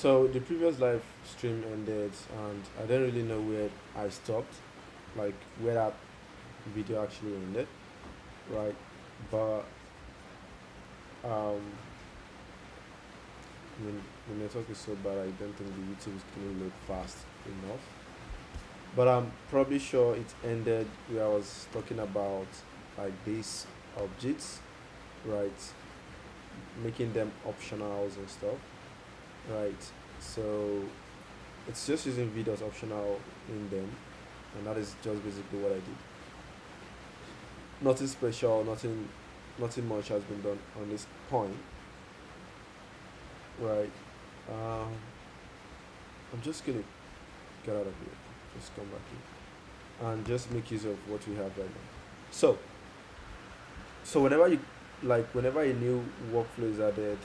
So the previous live stream ended, and I don't really know where I stopped, like where that video actually ended, right? But um, I mean, the network is so bad, I don't think the YouTube is going to load fast enough. But I'm probably sure it ended where I was talking about like these objects, right? Making them optionals and stuff, right? So it's just using videos optional in them, and that is just basically what I did. Nothing special, nothing much has been done on this point, right? Um, I'm just gonna get out of here, just come back here, and just make use of what we have right now. So, so whenever you whenever a new workflow is added,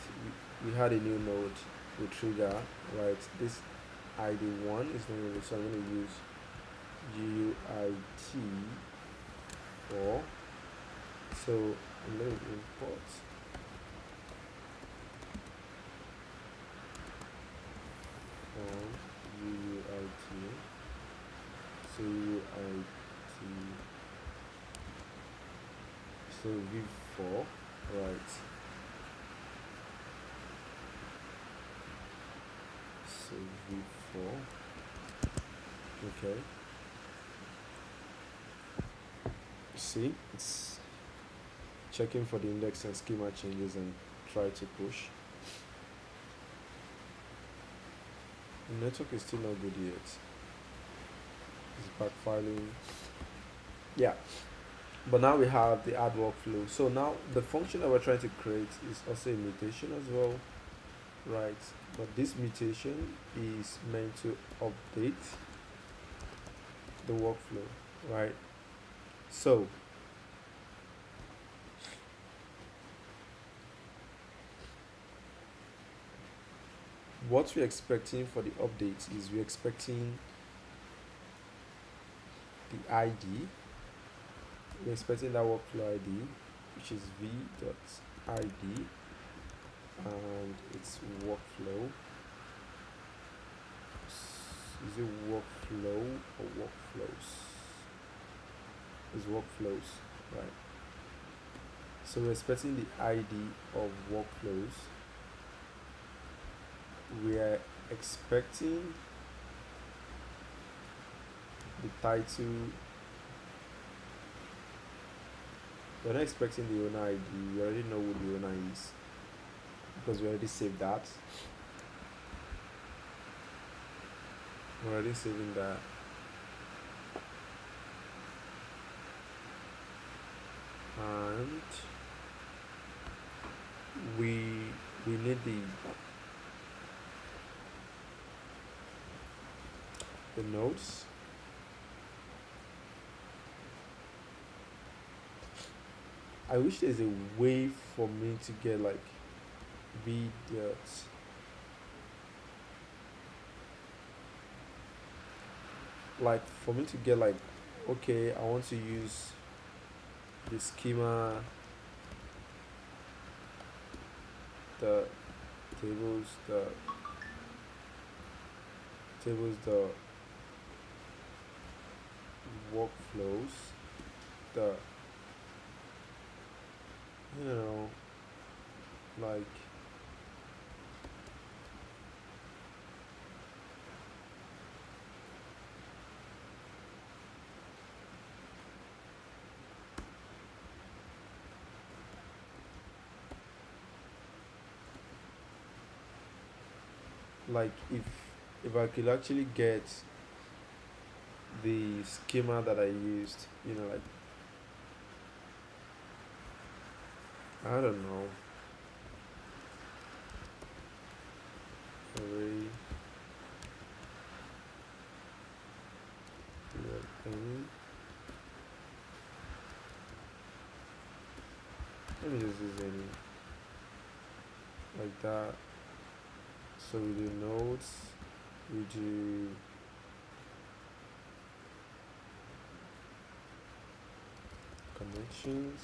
we had a new node with trigger, right? This ID one is not really, so I'm gonna use UIT for, so I'm going to import from UIT, so UIT, so v4, right? So v4, okay. See, it's checking for the index and schema changes and try to push. The network is still not good yet. It's backfiling. Yeah, but now we have the add workflow. So now the function that we're trying to create is also a mutation as well, right? But this mutation is meant to update the workflow, right? So what we're expecting for the updates is we're expecting the ID. We're expecting that workflow ID, which is v.id, and it's workflow. Is it workflow or workflows? It's workflows, right? So we're expecting the ID of workflows. We are expecting the title. We're not expecting the owner ID. We already know who the owner is because we already saved that. We're already saving that. And we need the nodes. I wish there's a way for me to get like v dot like for me to get like, okay, I want to use the schema, the tables, the workflows, the, you know, like like if I could actually get the schema that I used, like I don't know, array, any. Let me just use any like that. So we do nodes, we do connections.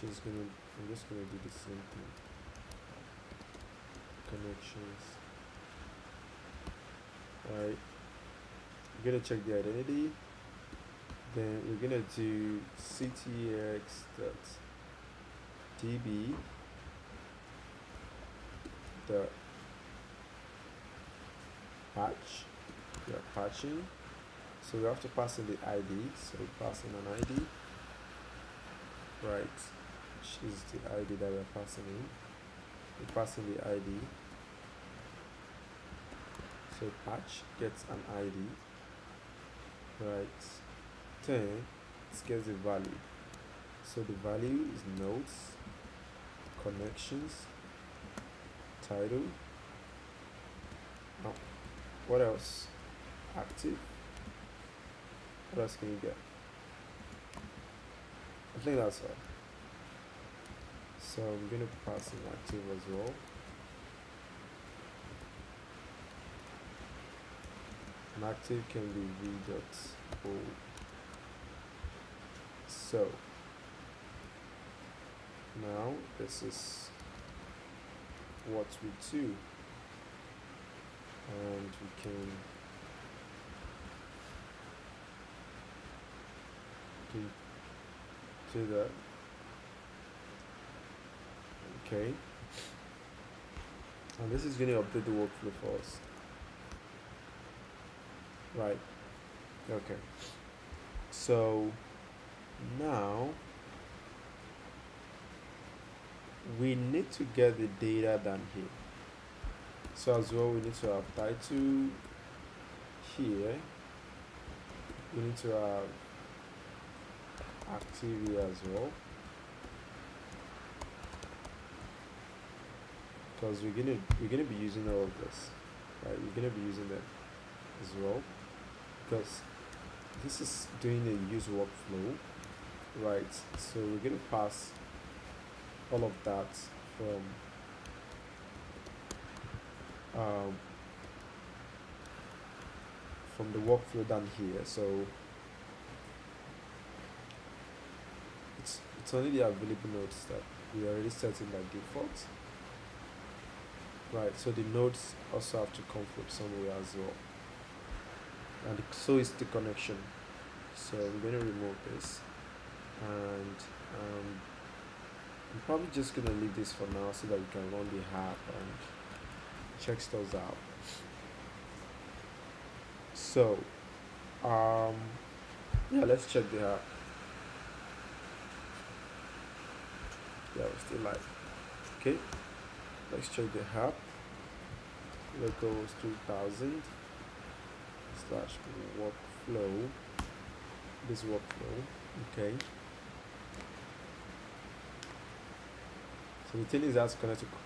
I'm just gonna do the same thing. connections. Alright, we're gonna check the identity. Then we're gonna do ctx.db dot patch. We are patching, so we have to pass in the ID. So we pass in an ID, right? Which is the ID that we're passing in. We pass in the ID. So patch gets an ID, right? Then it gets the value. So the value is nodes, connections, title. Now, what else? Active. What else can you get? I think that's all. So I'm going to pass in active as well. An active can be v.o. So now this is what we do, and we can do that. Okay, and this is going to update the workflow for us, right? Okay, so now we need to get the data down here. So as well, we need to have title here. We need to have active here as well, because we're gonna be using all of this, right? We're gonna be using them as well, because this is doing a use workflow, right? So we're gonna pass all of that from the workflow down here. So it's only the available nodes that we already set in by default, right? So the nodes also have to come from somewhere as well, and so is the connection. So I'm going to remove this, and I'm probably just going to leave this for now so that we can run the app and check stuff out. So yeah, let's check the app. Yeah, we're still live. Okay, let's check the app. Locals 3000 slash workflow. This workflow. Okay, so the thing is that's connected to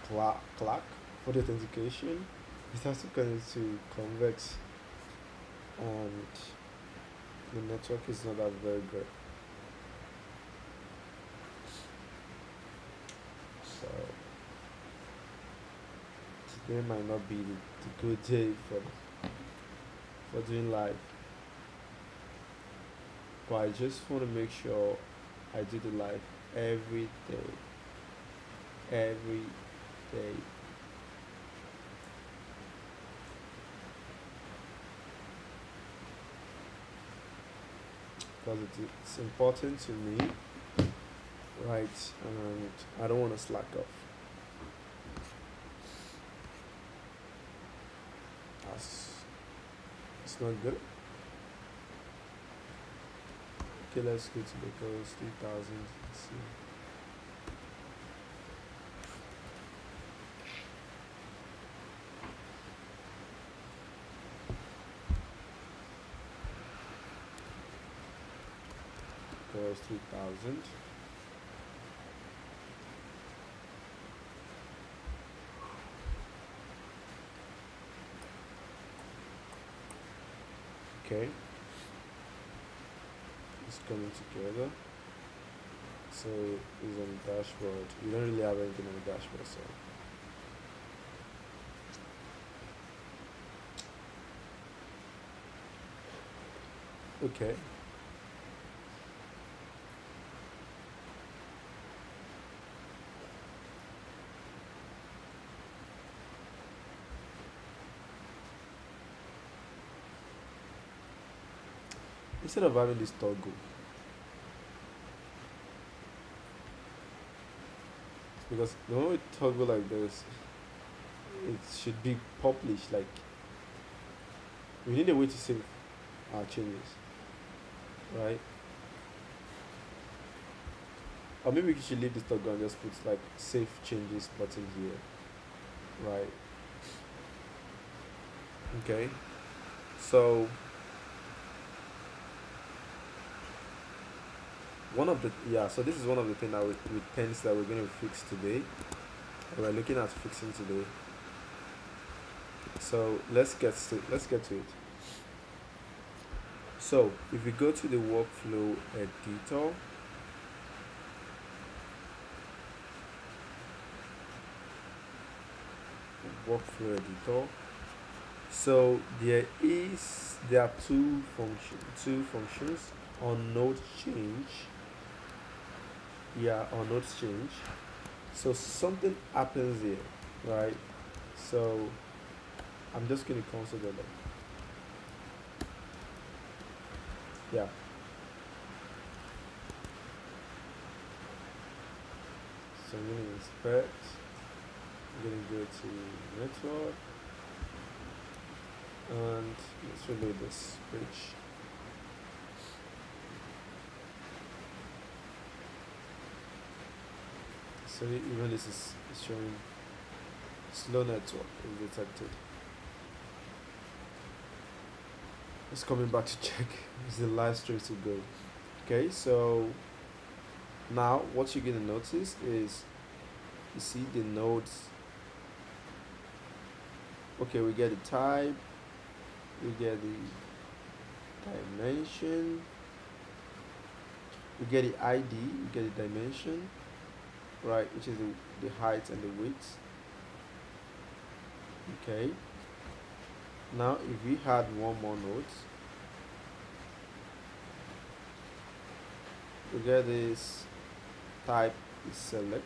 Clark for the authentication. It has to connect to Convex, and the network is not that very good. So today might not be the good day for doing live, but I just want to make sure I do the live every day, because it's important to me, right? And I don't want to slack off. It's not good. Okay, let's go to the locals 3000. Let's see. Locals 3000. Okay, it's coming together. So it's on the dashboard. We don't really have anything on the dashboard, so okay. instead of having this toggle, because the moment we toggle like this, it should be published. Like we need a way to save our changes, right? Or maybe we should leave this toggle and just put like save changes button here, right? Okay. So so this is one of the things that with things that we're going to fix today. We're looking at fixing today. So let's get to it. So if we go to the workflow editor, so there are two functions on node change. Yeah, on node change. So something happens here, right? So I'm just going to consider that. Yeah. So I'm going to inspect. I'm going to go to network. And let's reload this page. So even this is showing slow network is detected. It's coming back to check. It's the last stream to go. Okay, so now what you're gonna notice is you see the nodes. Okay, we get the type, we get the dimension, we get the ID, we get the dimension, right, which is the height and the width. Okay, now if we had one more node, we get this type is selected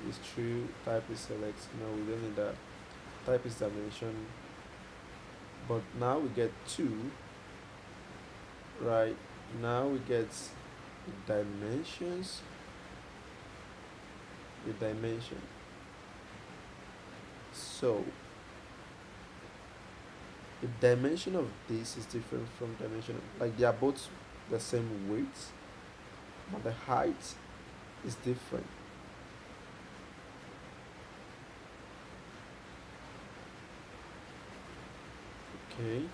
is true, type is select. No, we don't need that. Type is dimension, but now we get two, right? Now we get dimensions, the dimension. So the dimension of this is different from dimension, like they are both the same weight, but the height is different. Okay.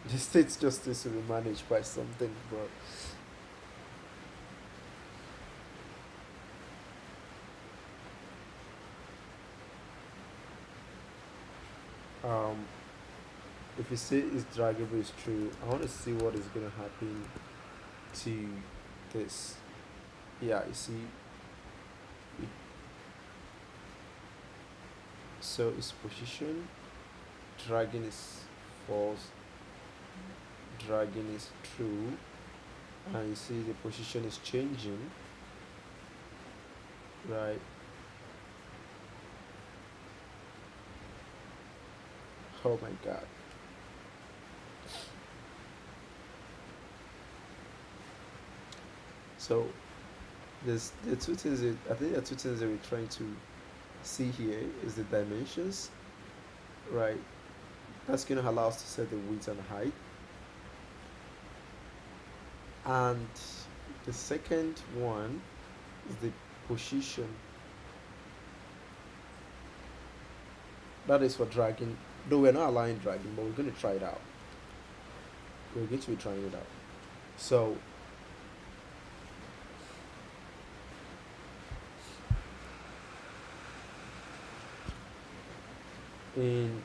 The state just needs to be managed by something, but if you say it's draggable is true, I want to see what is gonna happen to this. Yeah, you see, it, so it's position, dragging is false, dragging is true, and you see the position is changing, right? Oh my god. So there's the two things I think the two things that we're trying to see here is the dimensions, right? That's going to allow us to set the width and height. And the second one is the position. That is for dragging. Though we're not allowing dragging, but we're going to try it out. We're going to be trying it out. So in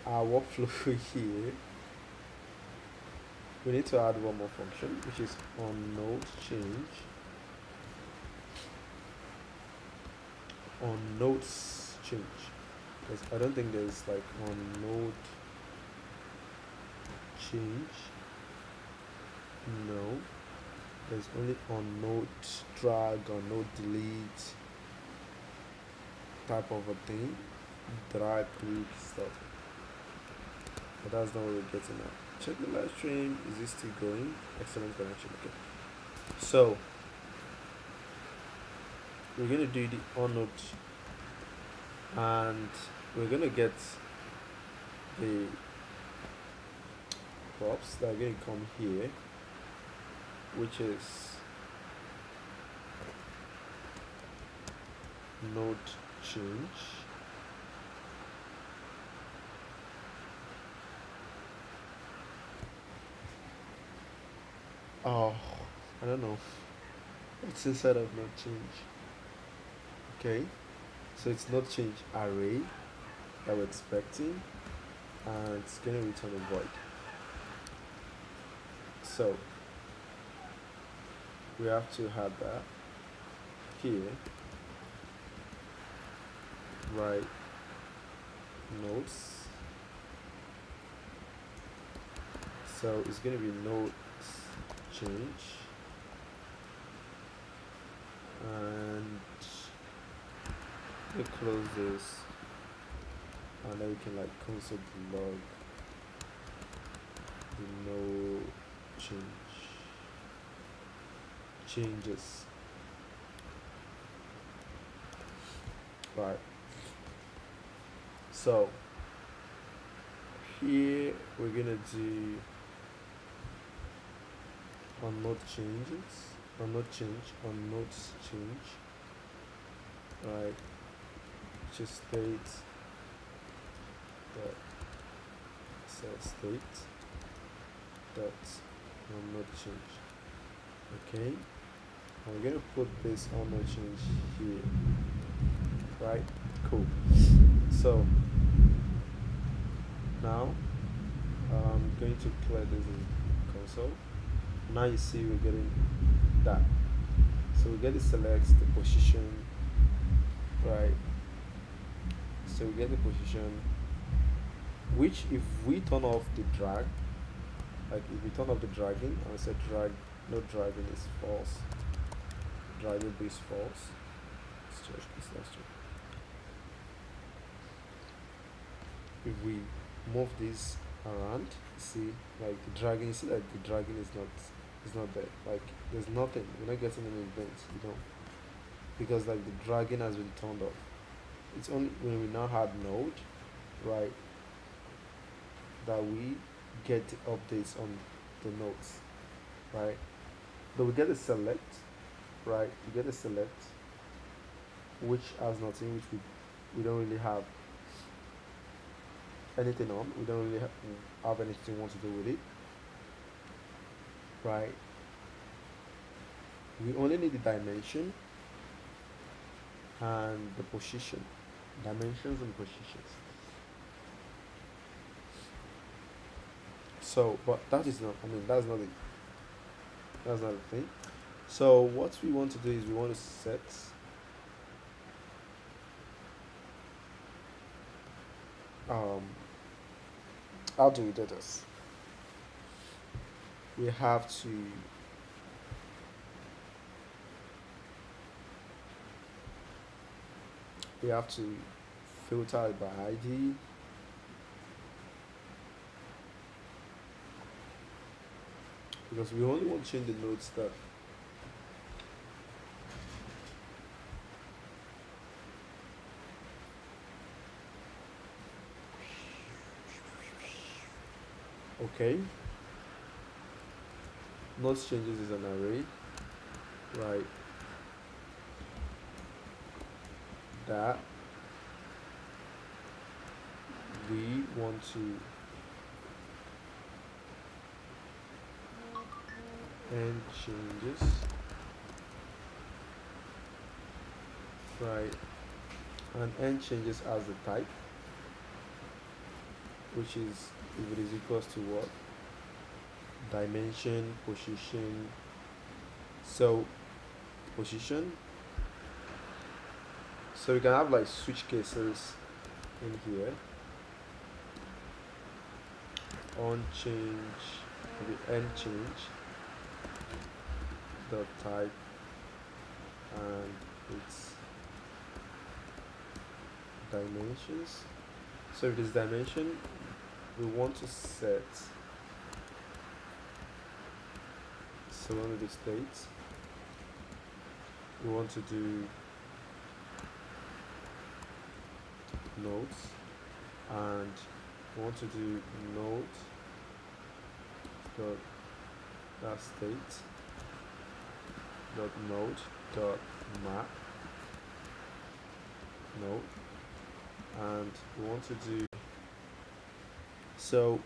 our workflow here, we need to add one more function, which is on node change. On nodes change, because I don't think there's like on node change. No. there's only on node drag or node delete type of a thing, drag click stuff, but that's not what we're getting at. Check the live stream, is it still going? Excellent connection. Okay, so we're going to do the on node, and we're going to get the props that are going to come here, which is node change, oh, I don't know what's inside of node change. Okay, so it's node change array that we're expecting, and it's going to return a void. So we have to have that here, right? Nodes. So it's going to be nodes change, and we close this, and then we can like console log the node changes, right? So here we're gonna do on node changes, on node change, on nodes change, right? Which is state dot set state dot on node change. Okay, and we're gonna put this on node change here, right? Cool. So now I'm going to clear this in console. Now you see we're getting that. So we get to select the position, right? So we get the position, which if we turn off the drag, like if we turn off the dragging and say drag, no dragging is false, dragging is false. Let's check this, let's check. If we move this around, see like the dragging, you see like the dragging is not there, like there's nothing, we're not getting any events, you know, because like the dragging has been turned off. It's only when we now have node, right, that we get the updates on the nodes, right? But we get a select, right? We get a select which has nothing, which we don't really have anything on. We don't really have anything we want to do with it, right? We only need the dimension and the position, dimensions and positions. So, but that is not, I mean, that's not the thing. So what we want to do is we want to set how do we do this? We have to filter it by ID. Because we only want to change the nodes that okay. Nodes changes is an array, right? That we want to end changes, right? And end changes as the type, which is if it is equals to what? Dimension, position. So position. So we can have like switch cases in here. On change, the end change, dot type, and its dimensions. So if it is dimension, we want to set, so when we do state, we want to do nodes, and we want to do node dot that state dot node dot map node, and we want to do, so